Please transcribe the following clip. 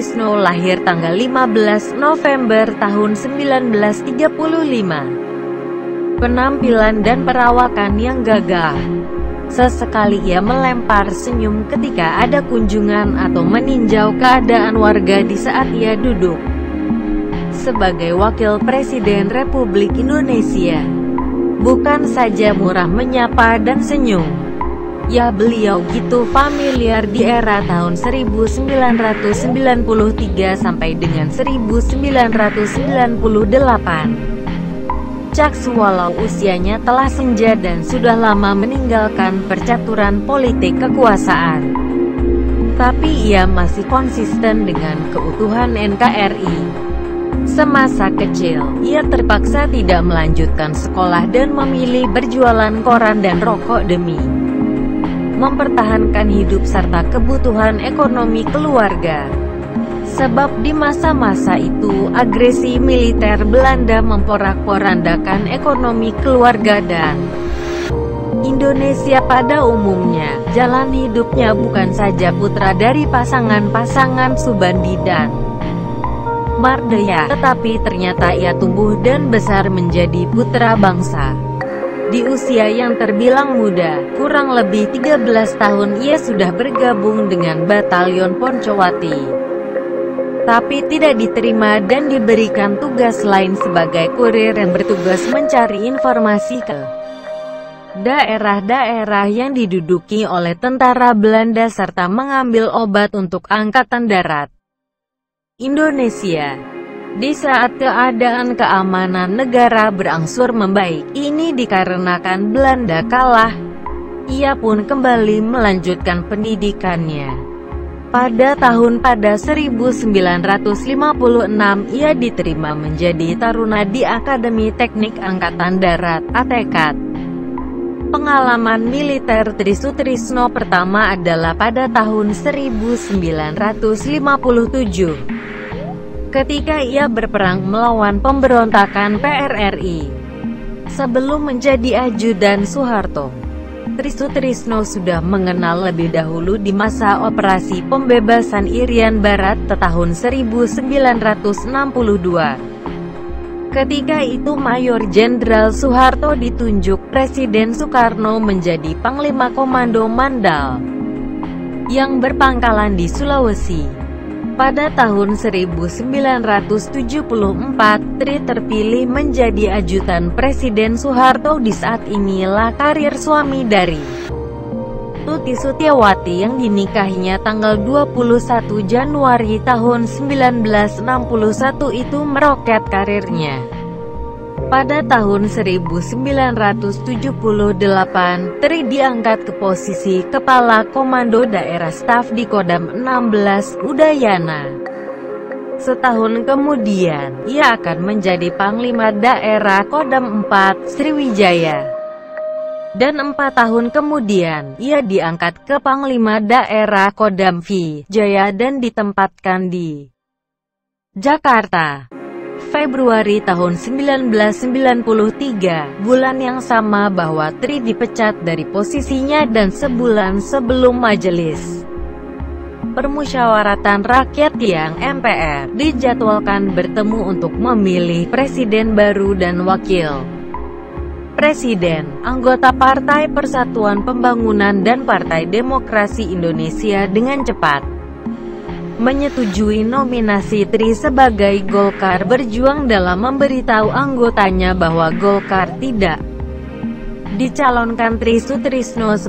Sutrisno lahir tanggal 15 November tahun 1935. Penampilan dan perawakan yang gagah. Sesekali ia melempar senyum ketika ada kunjungan atau meninjau keadaan warga di saat ia duduk sebagai Wakil Presiden Republik Indonesia. Bukan saja murah menyapa dan senyum, ya beliau gitu familiar di era tahun 1993 sampai dengan 1998. Caks walau usianya telah senja dan sudah lama meninggalkan percaturan politik kekuasaan, tapi ia masih konsisten dengan keutuhan NKRI. Semasa kecil, ia terpaksa tidak melanjutkan sekolah dan memilih berjualan koran dan rokok demi mempertahankan hidup serta kebutuhan ekonomi keluarga. Sebab di masa-masa itu, agresi militer Belanda memporak-porandakan ekonomi keluarga dan Indonesia pada umumnya. Jalan hidupnya bukan saja putra dari pasangan-pasangan Subandi dan Mardaya, tetapi ternyata ia tumbuh dan besar menjadi putra bangsa. Di usia yang terbilang muda, kurang lebih 13 tahun ia sudah bergabung dengan Batalion Poncowati. Tapi tidak diterima dan diberikan tugas lain sebagai kurir yang bertugas mencari informasi ke daerah-daerah yang diduduki oleh tentara Belanda serta mengambil obat untuk Angkatan Darat Indonesia. Di saat keadaan keamanan negara berangsur membaik, ini dikarenakan Belanda kalah, ia pun kembali melanjutkan pendidikannya. Pada 1956 ia diterima menjadi taruna di Akademi Teknik Angkatan Darat (ATKAD). Pengalaman militer Tri Sutrisno pertama adalah pada tahun 1957. Ketika ia berperang melawan pemberontakan PRRI. Sebelum menjadi ajudan Soeharto, Tri Sutrisno sudah mengenal lebih dahulu di masa operasi pembebasan Irian Barat tahun 1962. Ketika itu Mayor Jenderal Soeharto ditunjuk Presiden Soekarno menjadi Panglima Komando Mandal yang berpangkalan di Sulawesi. Pada tahun 1974, Tri terpilih menjadi ajudan Presiden Soeharto. Di saat inilah karir suami dari Tuti Sutiawati yang dinikahinya tanggal 21 Januari tahun 1961 itu meroket karirnya. Pada tahun 1978, Tri diangkat ke posisi Kepala Komando Daerah Staf di Kodam 16 Udayana. Setahun kemudian, ia akan menjadi Panglima Daerah Kodam 4 Sriwijaya. Dan 4 tahun kemudian, ia diangkat ke Panglima Daerah Kodam V Jaya dan ditempatkan di Jakarta. Februari tahun 1993, bulan yang sama bahwa Tri dipecat dari posisinya dan sebulan sebelum Majelis Permusyawaratan Rakyat yang MPR dijadwalkan bertemu untuk memilih presiden baru dan wakil presiden, anggota Partai Persatuan Pembangunan dan Partai Demokrasi Indonesia dengan cepat menyetujui nominasi Tri sebagai Golkar berjuang dalam memberitahu anggotanya bahwa Golkar tidak dicalonkan Tri Sutrisno